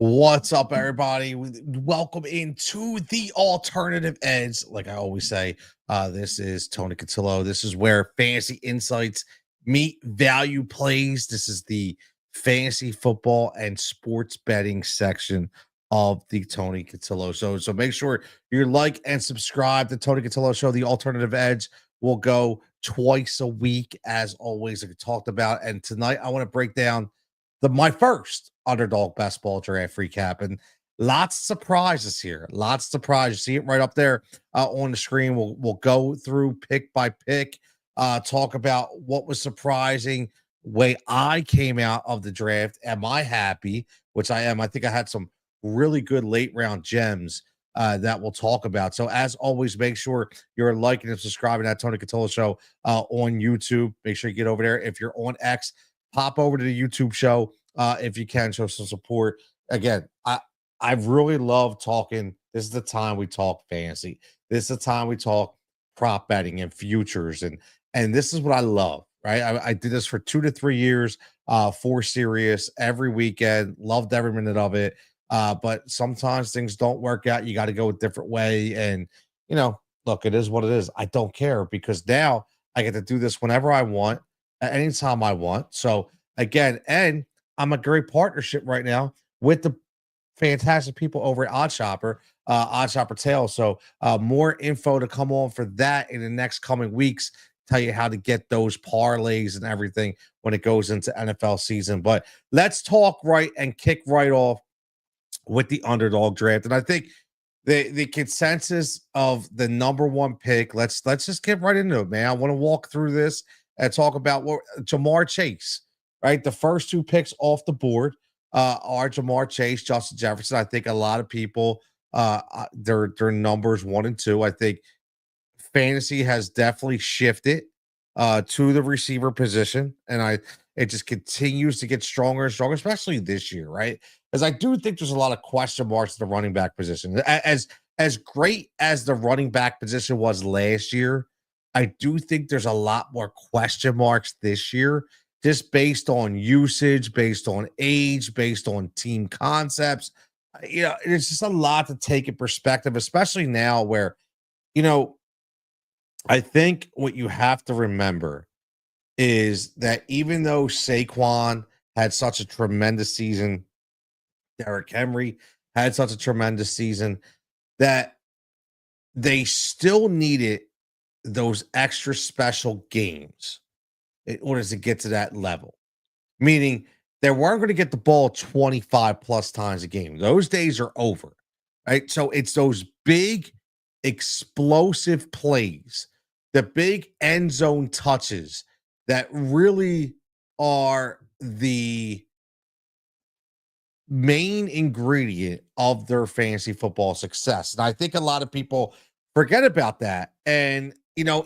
What's up, everybody? Welcome into the alternative edge. Like I always say, this is Tony Cotillo. This is where fantasy insights meet value plays. This is the fantasy football and sports betting section of the Tony Cotillo Show. So make sure you like and subscribe to Tony Cotillo Show. The alternative edge will go twice a week, as always, like I talked about. And tonight I want to break down my first underdog best ball draft recap, and lots of surprises here. Lots of surprises. See it right up there on the screen. We'll go through pick by pick, talk about what was surprising, way I came out of the draft. Am I happy? Which I am. I think I had some really good late round gems that we'll talk about. So as always, make sure you're liking and subscribing to that Tony Cotillo Show on YouTube. Make sure you get over there. If you're on X, pop over to the YouTube show if you can, show some support. Again, I really love talking. This is the time we talk fantasy. This is the time we talk prop betting and futures, and this is what I love. Right, I did this for 2 to 3 years, for serious every weekend. Loved every minute of it. But sometimes things don't work out. You got to go a different way, and look, it is what it is. I don't care because now I get to do this whenever I want at any time I want. So again, and I'm a great partnership right now with the fantastic people over at Odd Shopper Tales. So more info to come on for that in the next coming weeks. Tell you how to get those parlays and everything when it goes into NFL season. But let's talk right and kick right off with the underdog draft. And I think the consensus of the number one pick. Let's just get right into it, man. I want to walk through this and talk about what Jamar Chase, right? The first two picks off the board are Jamar Chase, Justin Jefferson. I think a lot of people, their numbers 1 and 2. I think fantasy has definitely shifted to the receiver position, and it just continues to get stronger and stronger, especially this year, right? Because I do think there's a lot of question marks at the running back position. As great as the running back position was last year, I do think there's a lot more question marks this year, just based on usage, based on age, based on team concepts. It's just a lot to take in perspective, especially now where, I think what you have to remember is that even though Saquon had such a tremendous season, Derrick Henry had such a tremendous season, that they still needed those extra special games in order to get to that level. Meaning they weren't going to get the ball 25 plus times a game. Those days are over, right? So it's those big explosive plays, the big end zone touches that really are the main ingredient of their fantasy football success. And I think a lot of people forget about that. And,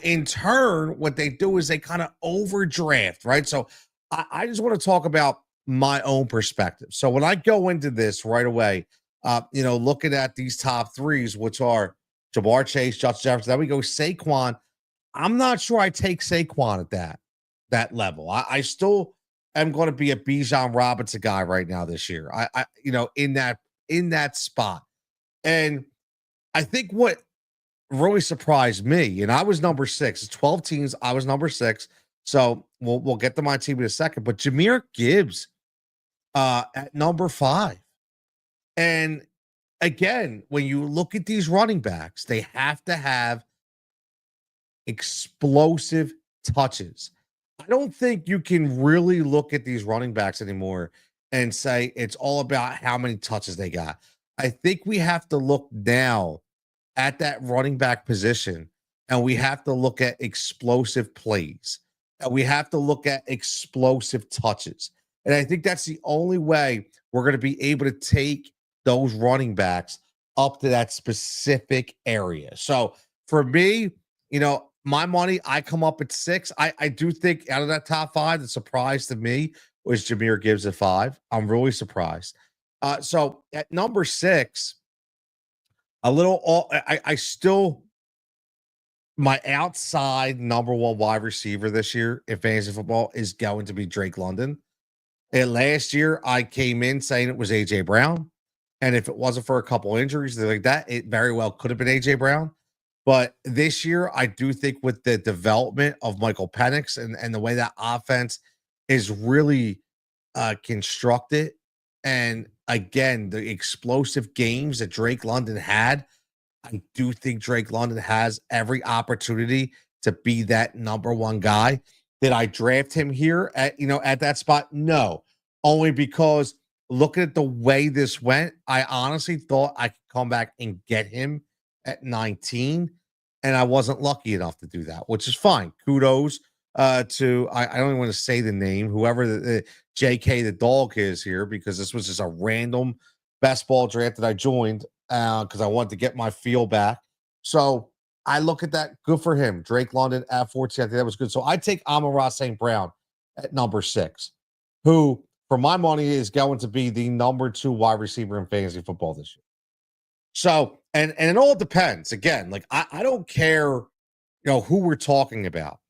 in turn, what they do is they kind of overdraft, right? So I just want to talk about my own perspective. So when I go into this right away, looking at these top threes, which are Jamar Chase, Justin Jefferson, then we go Saquon. I'm not sure I take Saquon at that level. I still am going to be a Bijan Robinson guy right now this year. In that spot. And I think what really surprised me, and I was number 6. It's 12 teams. I was number 6. So we'll get to my team in a second. But Jahmyr Gibbs at number 5. And again, when you look at these running backs, they have to have explosive touches. I don't think you can really look at these running backs anymore and say it's all about how many touches they got. I think we have to look now at that running back position, and we have to look at explosive plays, and we have to look at explosive touches. And I think that's the only way we're going to be able to take those running backs up to that specific area. So for me, my money, I come up at 6. I do think out of that top 5, the surprise to me was Jahmyr Gibbs at 5. I'm really surprised. So at number 6, I still, my outside number 1 wide receiver this year in fantasy football is going to be Drake London. And last year, I came in saying it was AJ Brown. And if it wasn't for a couple injuries, they're like that, it very well could have been AJ Brown. But this year, I do think with the development of Michael Penix and the way that offense is really constructed, and again, the explosive games that Drake London had, I do think Drake London has every opportunity to be that number one guy. Did I draft him here at that spot? No, only because looking at the way this went, I honestly thought I could come back and get him at 19, and I wasn't lucky enough to do that, which is fine. Kudos to I don't even want to say the name, whoever the JK the dog is here, because this was just a random best ball draft that I joined because I wanted to get my feel back. So I look at that. Good for him. Drake London at 14. I think that was good. So I take Amon-Ra St. Brown at number 6, who, for my money, is going to be the number 2 wide receiver in fantasy football this year. So, and it all depends. Again, like I don't care, who we're talking about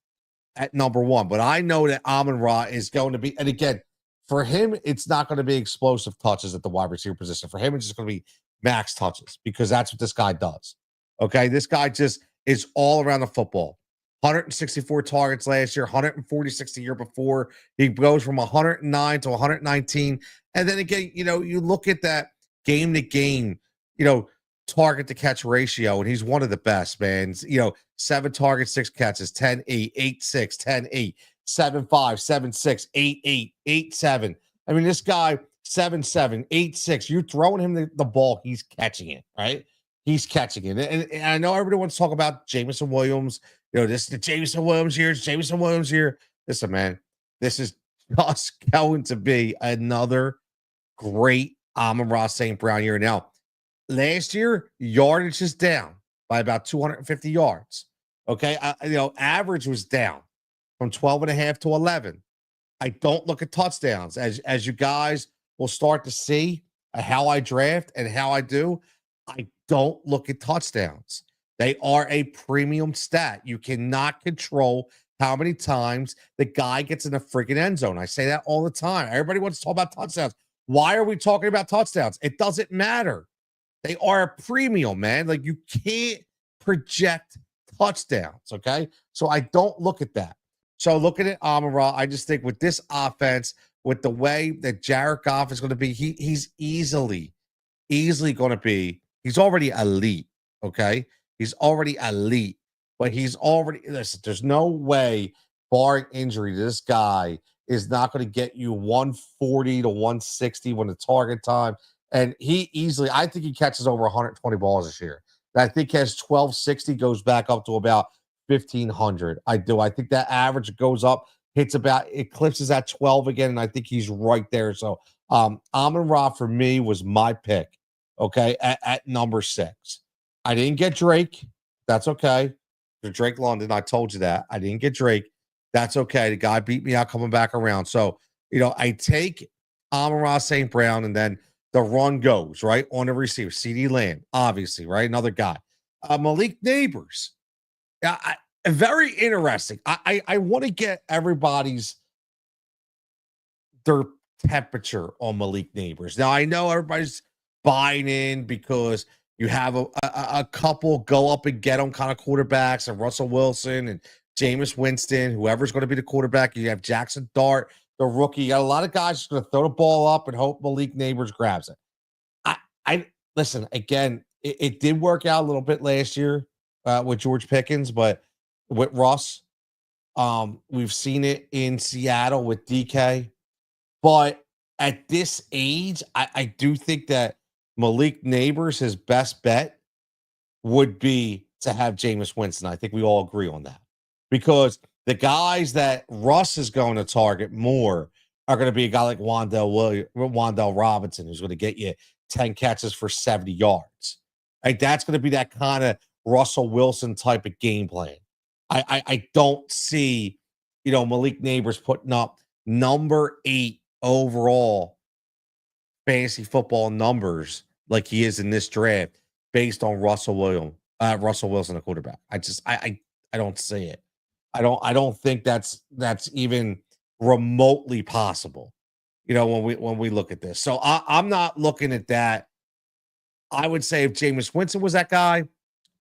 at number 1, but I know that Amon-Ra is going to be, and again, for him, it's not going to be explosive touches at the wide receiver position. For him, it's just going to be max touches because that's what this guy does. Okay. This guy just is all around the football. 164 targets last year, 146 the year before. He goes from 109 to 119. And then again, you look at that game to game, target to catch ratio, and he's one of the best, man. 7 targets, 6 catches, 10, 8, 8, 6, 10, 8, 7, 5, 7, 6, 8, 8, 8, 7. I mean, this guy, 7, 7, 8, 6. You're throwing him the ball, he's catching it, right? He's catching it. And I know everybody wants to talk about Jameson Williams. This is the Jameson Williams here. It's Jameson Williams here. Listen, man, this is just going to be another great Amon-Ra St. Brown year. Now, last year, yardage is down by about 250 yards. Okay. Average was down from 12 and a half to 11. I don't look at touchdowns as you guys will start to see how I draft and how I do. I don't look at touchdowns. They are a premium stat. You cannot control how many times the guy gets in the freaking end zone. I say that all the time. Everybody wants to talk about touchdowns. Why are we talking about touchdowns? It doesn't matter. They are a premium, man. Like, you can't project touchdowns, okay? So I don't look at that. So looking at Amon-Ra, I just think with this offense, with the way that Jared Goff is going to be, he's easily going to be, he's already elite, okay? He's already elite, but listen, there's no way, barring injury, this guy is not going to get you 140 to 160 when the target time. And I think he catches over 120 balls this year. I think he has 1260, goes back up to about 1,500. I do. I think that average goes up, eclipses at 12 again, and I think he's right there. So Amon-Ra for me was my pick, okay, at number 6. I didn't get Drake. That's okay. Drake London, I told you that. I didn't get Drake. That's okay. The guy beat me out coming back around. So, I take Amon-Ra St. Brown, and then the run goes, right, on the receiver. CeeDee Lamb, obviously, right? Another guy. Malik Neighbors. Very interesting. I want to get their temperature on Malik Neighbors. Now, I know everybody's buying in because you have a couple go up and get them kind of quarterbacks, and Russell Wilson and Jameis Winston, whoever's going to be the quarterback. You have Jackson Dart, the rookie. You got a lot of guys just going to throw the ball up and hope Malik Neighbors grabs it. I listen, again, it did work out a little bit last year with George Pickens, but with Russ, we've seen it in Seattle with DK. But at this age, I do think that Malik Neighbors, his best bet would be to have Jameis Winston. I think we all agree on that, because the guys that Russ is going to target more are going to be a guy like Wan'Dale Robinson, who's going to get you 10 catches for 70 yards. Like, that's going to be that kind of Russell Wilson type of game plan. I don't see, Malik Neighbors putting up number 8 overall fantasy football numbers like he is in this draft based on Russell Wilson, a quarterback. I don't see it. I don't think that's even remotely possible. When we look at this. So I'm not looking at that I would say if Jameis Winston was that guy,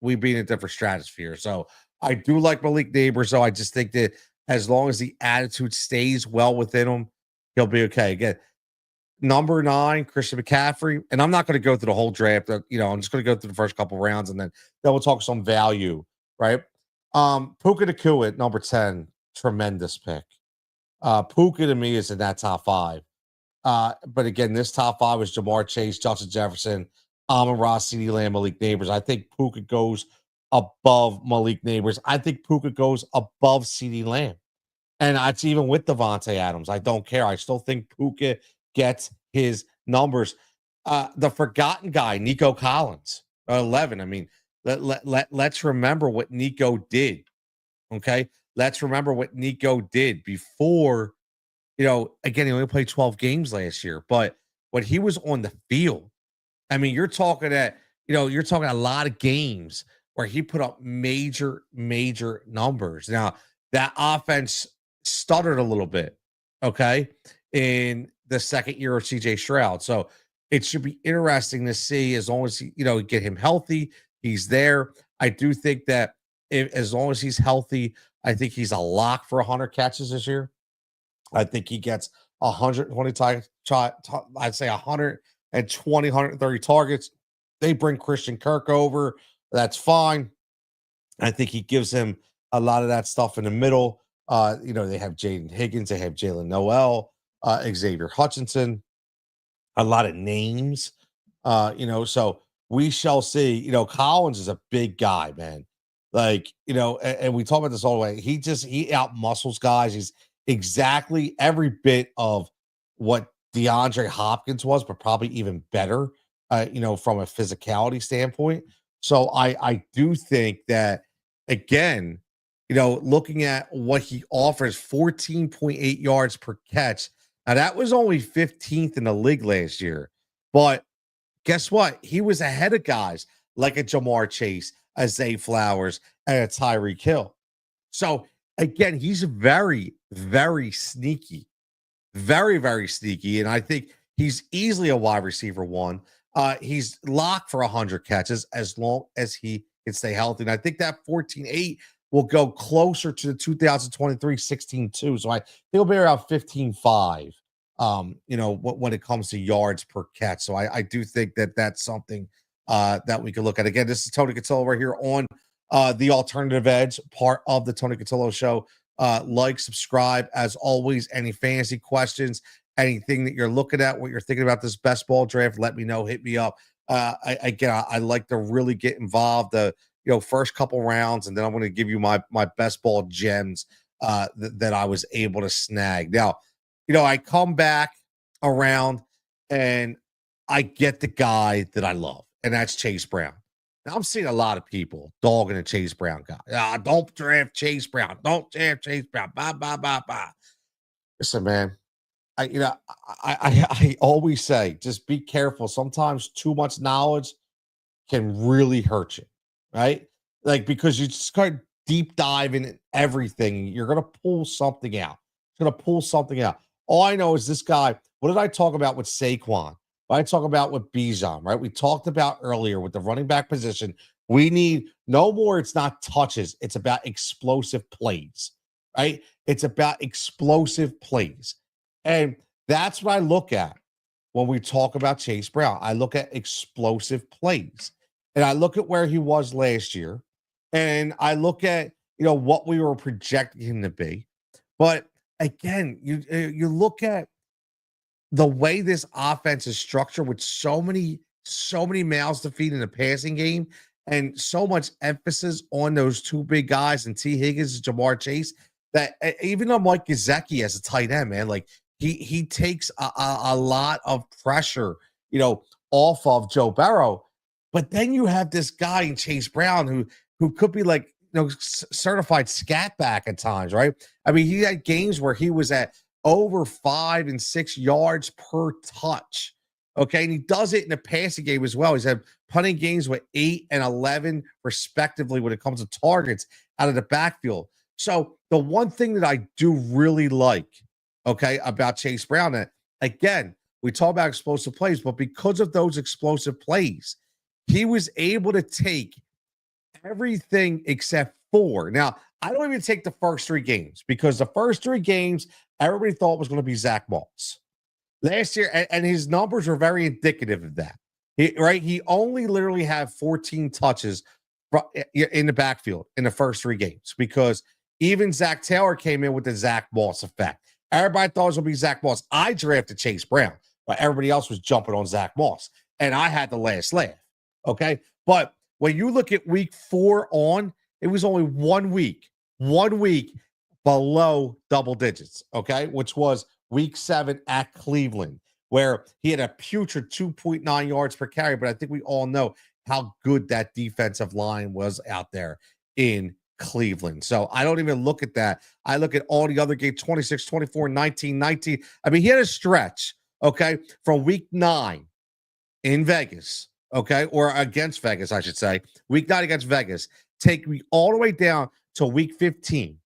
we'd be in a different stratosphere. So I do like Malik Neighbors, though. I just think that as long as the attitude stays well within him, he'll be okay. Again, number 9, Christian McCaffrey, and I'm not going to go through the whole draft. I'm just going to go through the first couple rounds, and then we'll talk some value, right? Puka Nacua at number 10, tremendous pick. Puka to me is in that top 5. But again, this top 5 was Jamar Chase, Justin Jefferson, Amon-Ra, CeeDee Lamb, Malik Neighbors. I think Puka goes above Malik Neighbors. I think Puka goes above CeeDee Lamb. And it's even with Devontae Adams. I don't care. I still think Puka gets his numbers. The forgotten guy, Nico Collins, 11. I mean, let's remember what Nico did. Okay. Let's remember what Nico did before, again, he only played 12 games last year, but when he was on the field, I mean, you're talking a lot of games where he put up major, major numbers. Now, that offense stuttered a little bit, okay, in the second year of CJ Stroud. So it should be interesting to see as long as get him healthy, he's there. I do think that as long as he's healthy, I think he's a lock for 100 catches this year. I think he gets 120 I'd say 120, 130 targets. They bring Christian Kirk over. That's fine. I think he gives him a lot of that stuff in the middle. They have Jaden Higgins, they have Jalen Noel, Xavier Hutchinson, a lot of names. So we shall see. Collins is a big guy, man. And we talk about this all the way. He out muscles guys. He's exactly every bit of what DeAndre Hopkins was, but probably even better, from a physicality standpoint. So I do think that, again, looking at what he offers, 14.8 yards per catch. Now, that was only 15th in the league last year. But guess what? He was ahead of guys like a Jamar Chase, a Zay Flowers, and a Tyreek Hill. So, again, he's very, very sneaky. Very, very sneaky. And I think he's easily a wide receiver 1. He's locked for 100 catches as long as he can stay healthy. And I think that 14.8 will go closer to the 2023 16.2. So I think he'll be around 15.5, when it comes to yards per catch. So I do think that that's something that we can look at. Again, this is Tony Cotillo right here on the Alternative Edge, part of the Tony Cotillo Show. Subscribe. As always, any fantasy questions, anything that you're looking at, what you're thinking about this best ball draft, let me know. Hit me up. I like to really get involved the first couple rounds, and then I'm going to give you my best ball gems that I was able to snag. Now, I come back around and I get the guy that I love, and that's Chase Brown. Now, I'm seeing a lot of people dogging a Chase Brown guy. Don't draft Chase Brown. Don't draft Chase Brown. Blah, blah, blah, blah. Listen, man, I always say, just be careful. Sometimes too much knowledge can really hurt you, right? Because you just start deep diving in everything, you're going to pull something out. All I know is this guy, what did I talk about with Saquon? What I talk about with Bijan, right? We talked about earlier with the running back position. We need no more. It's not touches. It's about explosive plays, right? It's about explosive plays. And that's what I look at when we talk about Chase Brown. I look at explosive plays, and I look at where he was last year, and I look at, what we were projecting him to be. But again, you look at the way this offense is structured with so many mouths to feed in the passing game, and so much emphasis on those two big guys and T. Higgins and Jamar Chase, that even though Mike Gesicki as a tight end, man, he takes a lot of pressure, off of Joe Burrow. But then you have this guy in Chase Brown who could be certified scat back at times, right? I mean, he had games where he was at over 5 and 6 yards per touch. Okay. And he does it in the passing game as well. He's had punting games with 8 and 11, respectively, when it comes to targets out of the backfield. So the one thing that I do really like, about Chase Brown, that again, we talk about explosive plays, but because of those explosive plays, he was able to take everything except four. Now, I don't even take the first three games because the first three games, everybody thought was going to be Zach Moss. Last year, and his numbers were very indicative of that. He only literally had 14 touches in the backfield in the first three games because even Zach Taylor came in with the Zach Moss effect. Everybody thought it was going to be Zach Moss. I drafted Chase Brown, but everybody else was jumping on Zach Moss, and I had the last laugh. Okay, but when you look at week 4 on, it was only 1 week below double digits. Okay, which was week 7 at Cleveland, where he had a putrid 2.9 yards per carry. But I think we all know how good that defensive line was out there in Cleveland. So I don't even look at that. I look at all the other games, 26, 24, 19, 19. I mean, he had a stretch, okay, from week 9 in Vegas, okay, or against Vegas, I should say. Week 9 against Vegas. Take me all the way down to week 15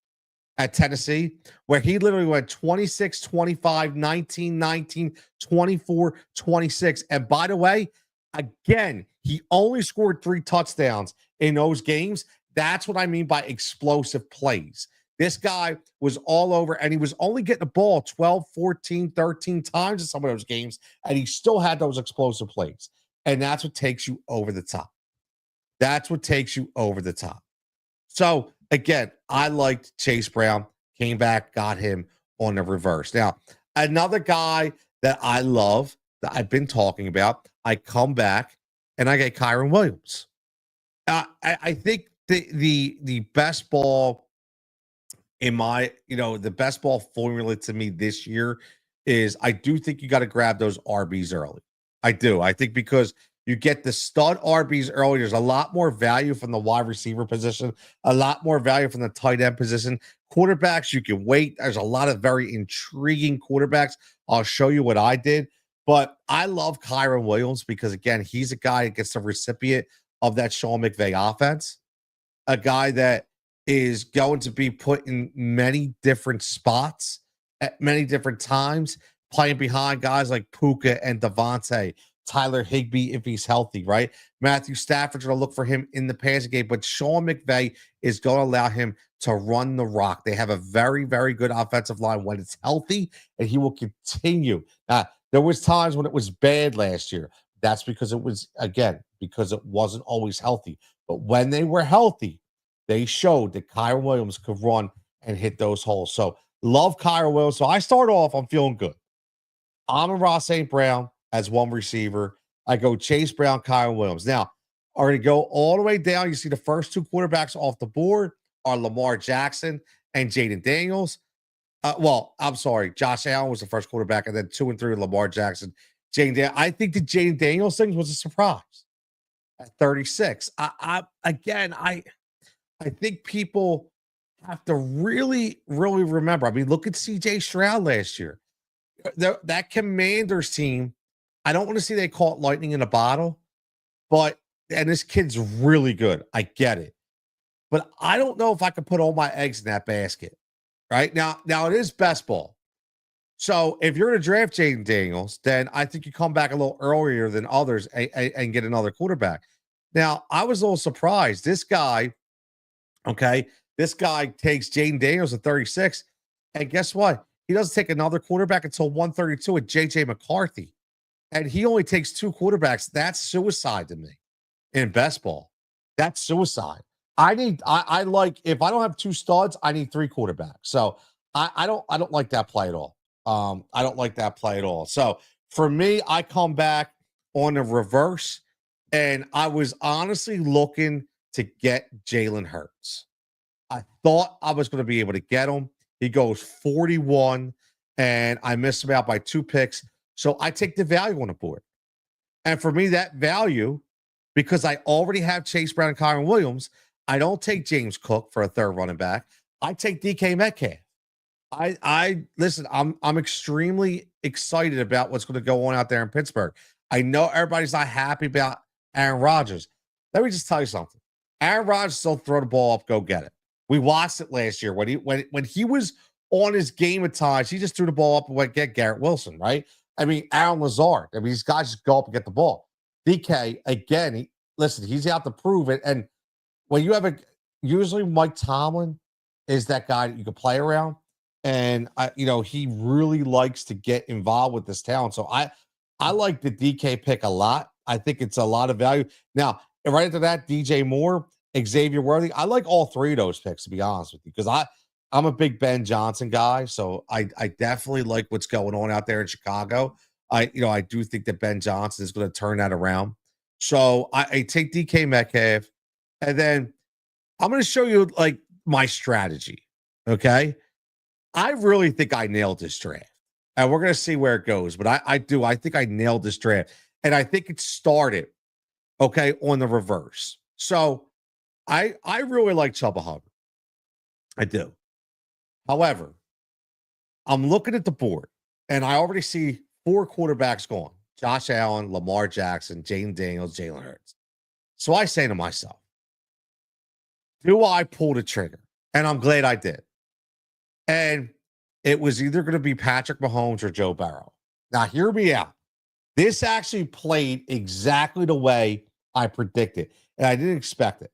at Tennessee, where he literally went 26, 25, 19, 19, 24, 26. And by the way, again, he only scored 3 touchdowns in those games. That's what I mean by explosive plays. This guy was all over, and he was only getting the ball 12, 14, 13 times in some of those games, and he still had those explosive plays. And that's what takes you over the top. That's what takes you over the top. So, again, I liked Chase Brown, came back, got him on the reverse. Now, another guy that I love that I've been talking about, I come back and I get Kyron Williams. I think the best ball in my, the best ball formula to me this year is I do think you got to grab those RBs early. I do. I think because you get the stud RBs early, there's a lot more value from the wide receiver position, a lot more value from the tight end position. Quarterbacks, you can wait. There's a lot of very intriguing quarterbacks. I'll show you what I did. But I love Kyron Williams because, again, he's a guy that gets the recipient of that Sean McVay offense, a guy that is going to be put in many different spots at many different times, playing behind guys like Puka and Devontae, Tyler Higbee if he's healthy, right? Matthew Stafford's going to look for him in the passing game, but Sean McVay is going to allow him to run the rock. They have a very, very good offensive line when it's healthy, and he will continue. There was times when it was bad last year. That's because it was, again, because it wasn't always healthy. But when they were healthy, they showed that Kyron Williams could run and hit those holes. So love Kyron Williams. So I start off, I'm feeling good. Amon-Ra St. Brown as one receiver. I go Chase Brown, Kyron Williams. Now, are going to go all the way down. You see the first 2 quarterbacks off the board are Lamar Jackson and Jaden Daniels. I'm sorry. Josh Allen was the first quarterback, and then 2 and 3 Lamar Jackson. I think the Jaden Daniels thing was a surprise at 36. I think people have to really, really remember. I mean, look at CJ Stroud last year. That Commanders team, I don't want to say they caught lightning in a bottle, and this kid's really good. I get it. But I don't know if I can put all my eggs in that basket. Right? Now it is best ball. So if you're going to draft Jaden Daniels, then I think you come back a little earlier than others and get another quarterback. Now, I was a little surprised. This guy takes Jaden Daniels at 36, and guess what? He doesn't take another quarterback until 132 with J.J. McCarthy, and he only takes 2 quarterbacks. That's suicide to me in best ball. That's suicide. I like, if I don't have 2 studs, I need 3 quarterbacks. So I don't like that play at all. I don't like that play at all. So for me, I come back on the reverse, and I was honestly looking to get Jalen Hurts. I thought I was going to be able to get him. He goes 41, and I missed him out by 2 picks. So I take the value on the board. And for me, that value, because I already have Chase Brown and Kyron Williams, I don't take James Cook for a 3rd running back. I take DK Metcalf. Listen, I'm extremely excited about what's going to go on out there in Pittsburgh. I know everybody's not happy about Aaron Rodgers. Let me just tell you something. Aaron Rodgers still throw the ball up, go get it. We watched it last year when he was on his game at times. He just threw the ball up and went get Garrett Wilson, right? I mean, Aaron Lazard. I mean, these guys just go up and get the ball. DK, again, listen, he's out to prove it. And when you have usually Mike Tomlin is that guy that you can play around. And he really likes to get involved with this talent. So I like the DK pick a lot. I think it's a lot of value. Now, right after that, DJ Moore, Xavier Worthy. I like all three of those picks, to be honest with you, because I'm a big Ben Johnson guy. So I definitely like what's going on out there in Chicago. I do think that Ben Johnson is going to turn that around. So I take DK Metcalf, and then I'm going to show you like my strategy. Okay. I really think I nailed this draft. And we're going to see where it goes. But I think I nailed this draft. And I think it started, okay, on the reverse. So I really like Chuba Hubbard. I do. However, I'm looking at the board, and I already see 4 quarterbacks gone. Josh Allen, Lamar Jackson, Jaden Daniels, Jalen Hurts. So I say to myself, do I pull the trigger? And I'm glad I did. And it was either going to be Patrick Mahomes or Joe Burrow. Now, hear me out. This actually played exactly the way I predicted, and I didn't expect it.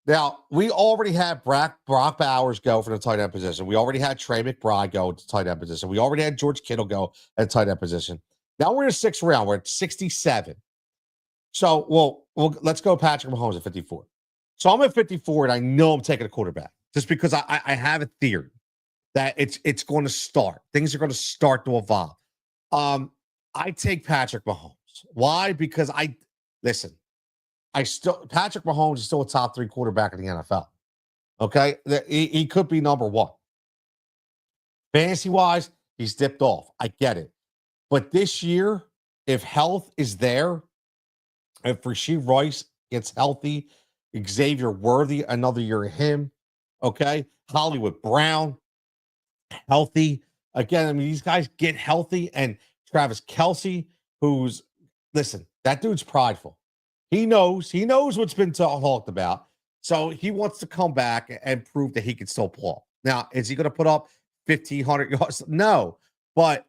Now, we already had Brock Bowers go for the tight end position. We already had Trey McBride go to tight end position. We already had George Kittle go at tight end position. Now we're in the 6th round. We're at 67. So, well, let's go Patrick Mahomes at 54. So I'm at 54, and I know I'm taking a quarterback just because I have a theory that it's going to start. Things are going to start to evolve. I take Patrick Mahomes. Why? Because Patrick Mahomes is still a top 3 quarterback in the NFL. Okay. He could be number 1. Fantasy wise, he's dipped off. I get it. But this year, if health is there, if Rashee Rice gets healthy, Xavier Worthy, another year of him. Okay. Hollywood Brown, healthy. Again, I mean, these guys get healthy, and Travis Kelce, that dude's prideful. He knows what's been talked about. So he wants to come back and prove that he can still play. Now, is he going to put up 1,500 yards? No. But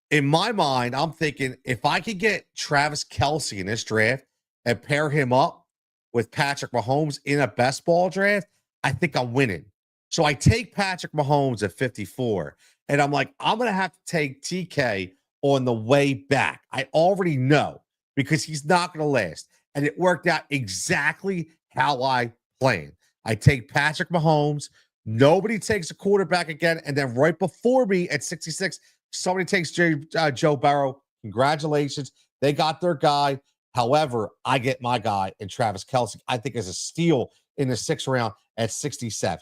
in my mind, I'm thinking if I could get Travis Kelce in this draft and pair him up with Patrick Mahomes in a best ball draft, I think I'm winning. So I take Patrick Mahomes at 54, and I'm like, I'm going to have to take TK on the way back. I already know because he's not going to last. And it worked out exactly how I planned. I take Patrick Mahomes. Nobody takes a quarterback again. And then right before me at 66, somebody takes Joe Burrow. Congratulations. They got their guy. However, I get my guy in Travis Kelce. I think is a steal in the 6th round at 67.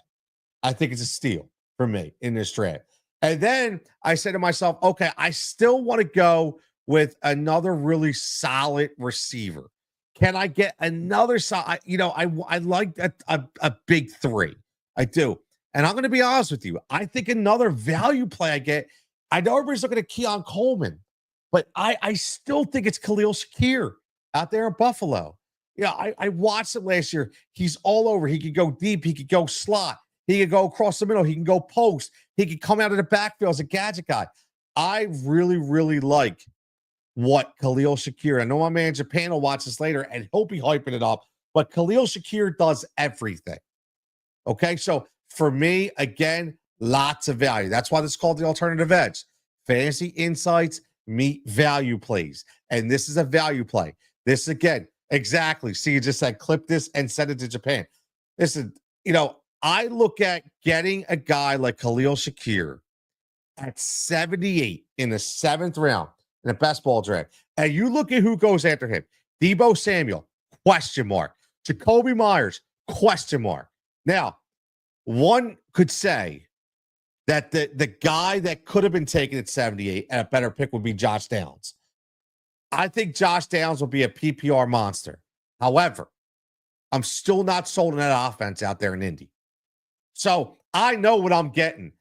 I think it's a steal for me in this draft. And then I said to myself, okay, I still want to go with another really solid receiver. Can I get another solid? I like a big 3. I do. And I'm going to be honest with you. I think another value play I know everybody's looking at Keon Coleman, but I still think it's Khalil Shakir out there in Buffalo. I watched it last year. He's all over. He could go deep. He could go slot. He could go across the middle. He can go post. He could come out of the backfield as a gadget guy. I really, really like what Khalil Shakir. I know my man Japan will watch this later, and he'll be hyping it up. But Khalil Shakir does everything. Okay, so for me, again, lots of value. That's why this is called the alternative edge. Fantasy insights meet value plays. And this is a value play. This, again, exactly. See, you just said clip this and send it to Japan. Listen, I look at getting a guy like Khalil Shakir at 78 in the 7th round in a best ball draft. And you look at who goes after him. Deebo Samuel, question mark. Jacoby Myers, question mark. Now, one could say that the guy that could have been taken at 78 and a better pick would be Josh Downs. I think Josh Downs will be a PPR monster. However, I'm still not sold on that offense out there in Indy. So I know what I'm getting.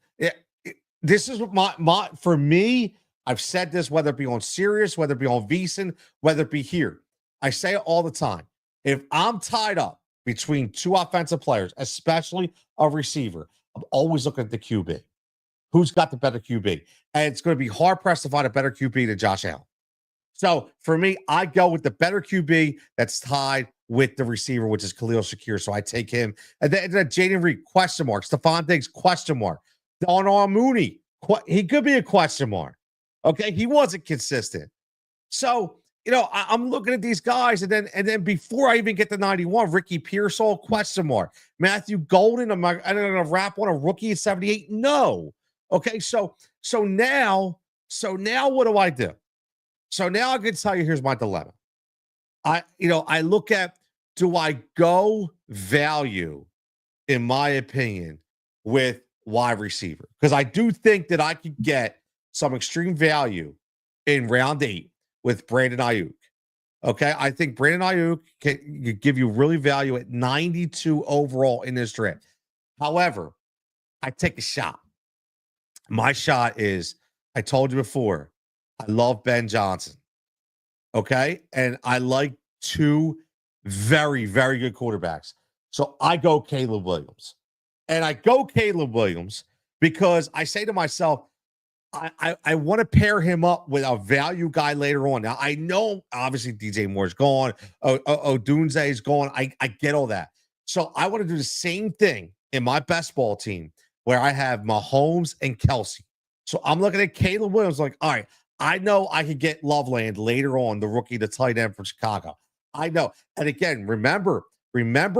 This is what for me, I've said this, whether it be on Sirius, whether it be on VSiN, whether it be here. I say it all the time. If I'm tied up between 2 offensive players, especially a receiver, I'm always looking at the QB. Who's got the better QB? And it's going to be hard-pressed to find a better QB than Josh Allen. So for me, I go with the better QB that's tied with the receiver, which is Khalil Shakir. So I take him. And then Jaden Reed, question mark. Stephon Diggs, question mark. Darnell Mooney, he could be a question mark. Okay. He wasn't consistent. So, I'm looking at these guys, and then before I even get to 91, Ricky Pearsall, question mark. Matthew Golden, am I going to wrap on a rookie at 78? No. Okay. So now what do I do? So now I can tell you, here's my dilemma. I look at, do I go value, in my opinion, with wide receiver? Because I do think that I could get some extreme value in round 8 with Brandon Ayuk. Okay. I think Brandon Ayuk can give you really value at 92 overall in this draft. However, I take a shot. My shot is, I told you before, I love Ben Johnson. Okay. And I like 2 very, very good quarterbacks. So I go Caleb Williams. And I go Caleb Williams because I say to myself, I want to pair him up with a value guy later on. Now, I know, obviously, DJ Moore's gone. Odunze is gone. I get all that. So I want to do the same thing in my best ball team where I have Mahomes and Kelsey. So I'm looking at Caleb Williams like, all right, I know I could get Loveland later on, the rookie, the tight end from Chicago. I know. And again, remember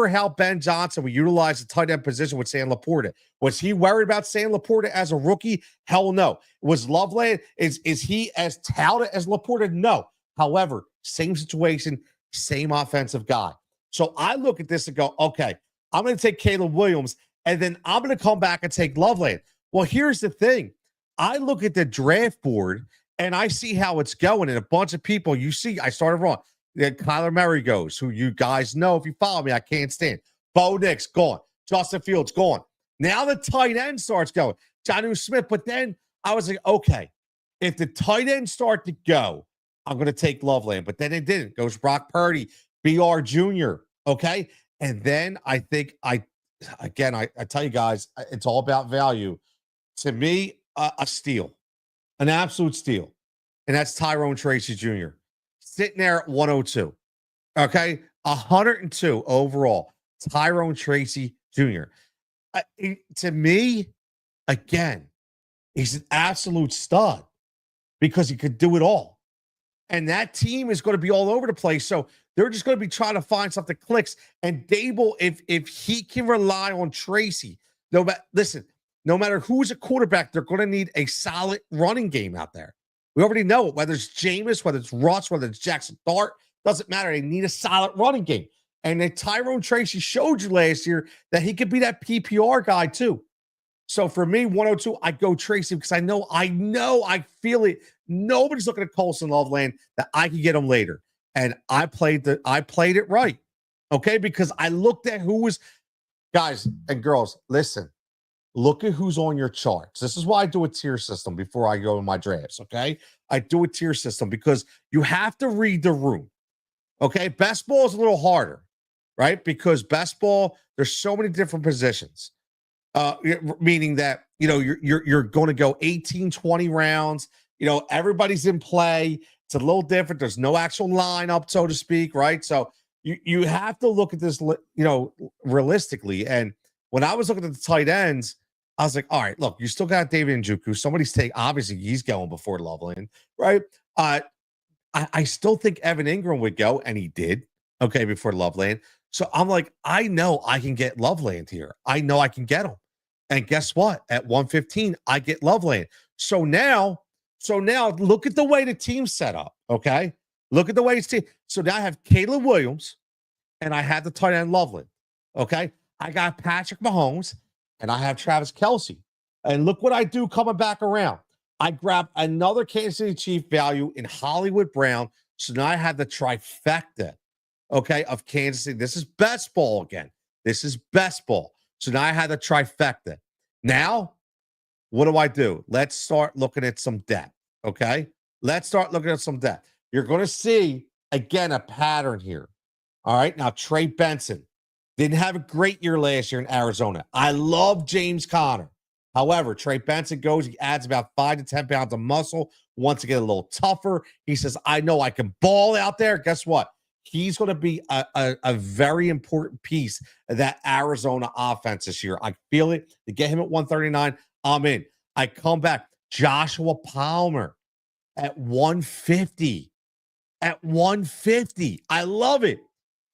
how Ben Johnson would utilize the tight end position with Sam Laporta. Was he worried about Sam Laporta as a rookie? Hell no. Was Loveland, is he as touted as Laporta? No. However, same situation, same offensive guy. So I look at this and go, okay, I'm going to take Caleb Williams, and then I'm going to come back and take Loveland. Well, here's the thing. I look at the draft board, and I see how it's going, and a bunch of people, you see, I started wrong. Kyler Murray goes, who you guys know, if you follow me, I can't stand. Bo Nix, gone. Justin Fields, gone. Now the tight end starts going. Jonnu Smith. But then I was like, okay, if the tight ends start to go, I'm going to take Loveland. But then it didn't. Goes Brock Purdy, BR Jr., okay? And then I think I tell you guys, it's all about value. To me, a steal, an absolute steal. And that's Tyrone Tracy Jr. Sitting there at 102. Okay. 102 overall. Tyrone Tracy Jr. To me, again, he's an absolute stud because he could do it all. And that team is going to be all over the place. So they're just going to be trying to find something that clicks. And Dable, if he can rely on Tracy, no matter who's a quarterback, they're going to need a solid running game out there. We already know it, whether it's Jameis, whether it's Russ, whether it's Jackson Dart, doesn't matter. They need a solid running game. And then Tyrone Tracy showed you last year that he could be that PPR guy too. So for me, 102, I go Tracy because I know, I feel it. Nobody's looking at Colson Loveland that I can get him later. And I played it right. Okay. Because I looked at who was, guys and girls, listen, look at who's on your charts. This is why I do a tier system before I go in my drafts. Okay. I do a tier system because you have to read the room. Okay. Best ball is a little harder, right? Because best ball, there's so many different positions. Meaning that, you're going to go 18, 20 rounds. Everybody's in play. It's a little different. There's no actual lineup, so to speak, right? So you have to look at this, realistically. And when I was looking at the tight ends, I was like, all right, look, you still got David Njoku. Somebody's obviously he's going before Loveland, right? I still think Evan Ingram would go, and he did, okay, before Loveland. So I'm like, I know I can get Loveland here. I know I can get him. And guess what? At 115, I get Loveland. So now look at the way the team's set up, okay? Look at the way it's team. So now I have Caleb Williams, and I have the tight end Loveland, okay? I got Patrick Mahomes, and I have Travis Kelce. And look what I do coming back around. I grab another Kansas City Chief value in Hollywood Brown. So now I have the trifecta, okay, of Kansas City. This is best ball again. This is best ball. So now I have the trifecta. Now, what do? Let's start looking at some depth, okay? Let's start looking at some depth. You're going to see, again, a pattern here. All right, now Trey Benson didn't have a great year last year in Arizona. I love James Conner. However, Trey Benson goes, he adds about 5 to 10 pounds of muscle, wants to get a little tougher. He says, I know I can ball out there. Guess what? He's going to be a very important piece of that Arizona offense this year. I feel it. To get him at 139, I'm in. I come back. Joshua Palmer at 150. At 150. I love it.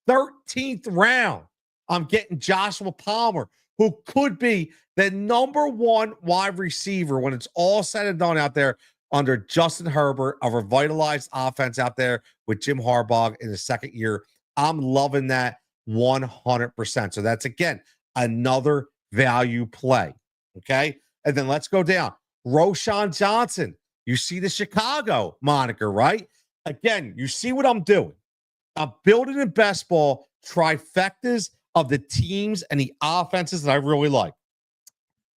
13th round. I'm getting Joshua Palmer, who could be the #1 wide receiver when it's all said and done out there under Justin Herbert, a revitalized offense out there with Jim Harbaugh in his second year. I'm loving that 100%. So that's, again, another value play. Okay. And then let's go down. Roschon Johnson. You see the Chicago moniker, right? Again, you see what I'm doing. I'm building in best ball trifectas of the teams and the offenses that I really like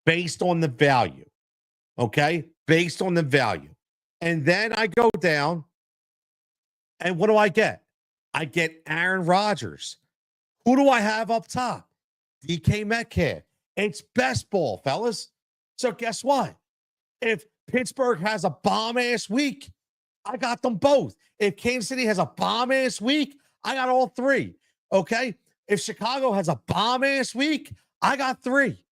based on the value. Okay? Based on the value. And then I go down, and what do I get? I get Aaron Rodgers. Who do I have up top? DK Metcalf. It's best ball, fellas. So guess what? If Pittsburgh has a bomb-ass week, I got them both. If Kansas City has a bomb-ass week, I got all three. Okay? If Chicago has a bomb-ass week, I got three.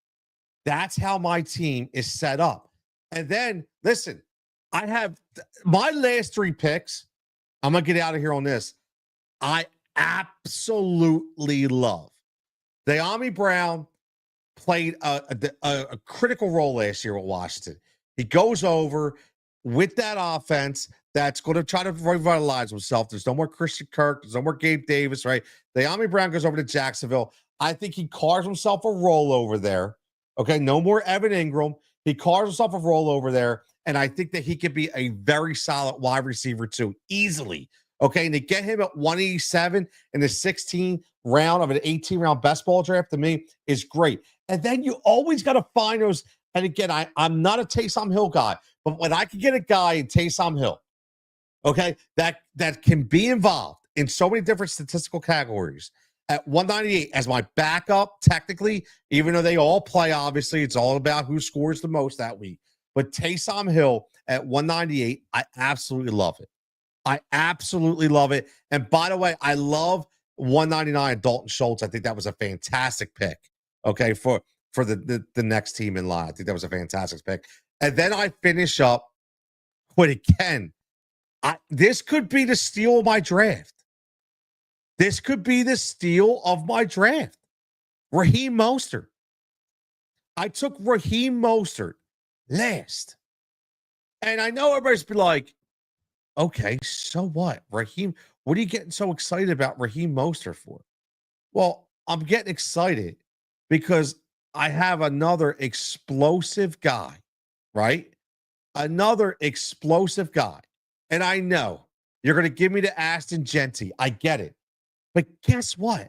That's how my team is set up. And then, listen, I have my last three picks. I'm going to get out of here on this. I absolutely love. De'Ami Brown played a critical role last year with Washington. He goes over with that offense that's going to try to revitalize himself. There's no more Christian Kirk. There's no more Gabe Davis, right? De'Ami Brown goes over to Jacksonville. I think he carves himself a role over there. Okay, no more Evan Ingram. He carves himself a role over there, and I think that he could be a very solid wide receiver too, easily. Okay, and to get him at 187 in the 16th round of an 18-round best ball draft, to me, is great. And then you always got to find those. And again, I'm not a Taysom Hill guy, but when I can get a guy in Taysom Hill, okay, that can be involved in so many different statistical categories at 198 as my backup, technically, even though they all play, obviously, it's all about who scores the most that week. But Taysom Hill at 198, I absolutely love it. I absolutely love it. And by the way, I love 199 Dalton Schultz. I think that was a fantastic pick, okay, for the next team in line. I think that was a fantastic pick. And then I finish up with, again, this could be the steal of my draft. This could be the steal of my draft. Raheem Mostert. I took Raheem Mostert last. And I know everybody's be like, okay, so what? Raheem, what are you getting so excited about Raheem Mostert for? Well, I'm getting excited because I have another explosive guy, right? Another explosive guy. And I know you're going to give me the Ashton Genty. I get it. But guess what?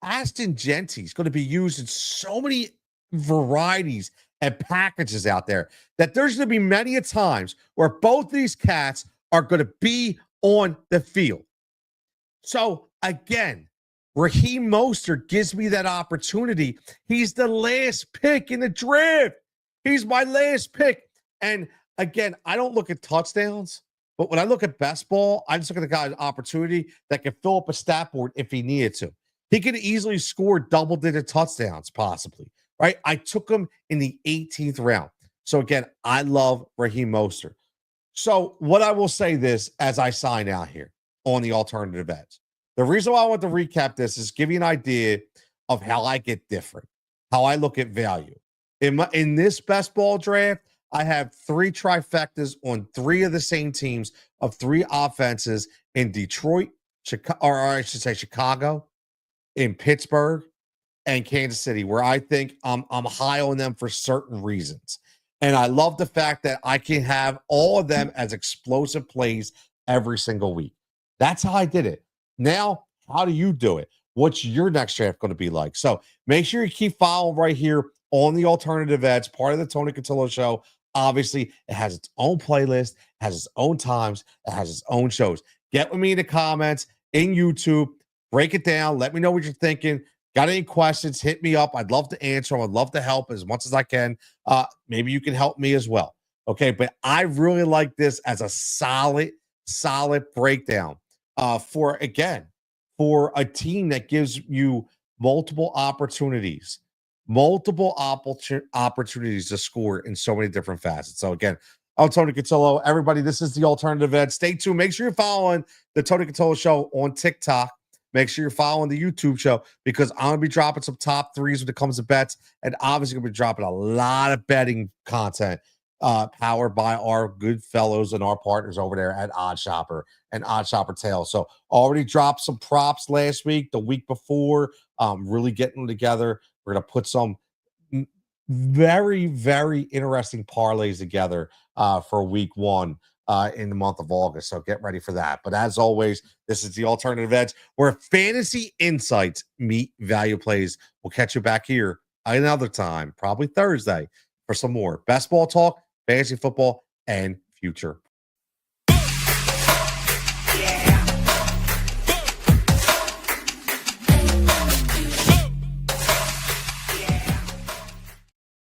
Ashton Genty is going to be used in so many varieties and packages out there that there's going to be many a times where both these cats are going to be on the field. So again, Raheem Mostert gives me that opportunity. He's the last pick in the draft. He's my last pick. And again, I don't look at touchdowns, but when I look at best ball, I just look at the guy's opportunity that can fill up a stat board if he needed to. He could easily score double-digit touchdowns, possibly, right? I took him in the 18th round. So again, I love Raheem Mostert. So what I will say this as I sign out here on the alternative edge. The reason why I want to recap this is give you an idea of how I get different, how I look at value. In this best ball draft, I have three trifectas on three of the same teams of three offenses in Detroit, Chicago, in Pittsburgh, and Kansas City, where I think I'm high on them for certain reasons. And I love the fact that I can have all of them as explosive plays every single week. That's how I did it. Now, how do you do it? What's your next draft going to be like? So make sure you keep following right here on the Alternative Edge, part of the Tony Cotillo Show. Obviously, it has its own playlist, has its own times, it has its own shows. Get with me in the comments in YouTube, break it down, let me know what you're thinking. Got any questions? Hit me up. I'd love to answer them. I'd love to help as much as I can. Maybe you can help me as well. Okay, but I really like this as a solid breakdown. For again, for a team that gives you multiple opportunities to score in so many different facets. So again, I'm Tony Cotillo. Everybody, this is the Alternative Edge. Stay tuned. Make sure you're following the Tony Cotillo Show on TikTok. Make sure you're following the YouTube show because I'm going to be dropping some top threes when it comes to bets, and obviously going to be dropping a lot of betting content powered by our good fellows and our partners over there at Odd Shopper and Odd Shopper Tales. So already dropped some props last week, the week before, really getting them together. We're going to put some very, very interesting parlays together for week one in the month of August. So get ready for that. But as always, this is the Alternative Edge where fantasy insights meet value plays. We'll catch you back here another time, probably Thursday, for some more best ball talk, fantasy football, and future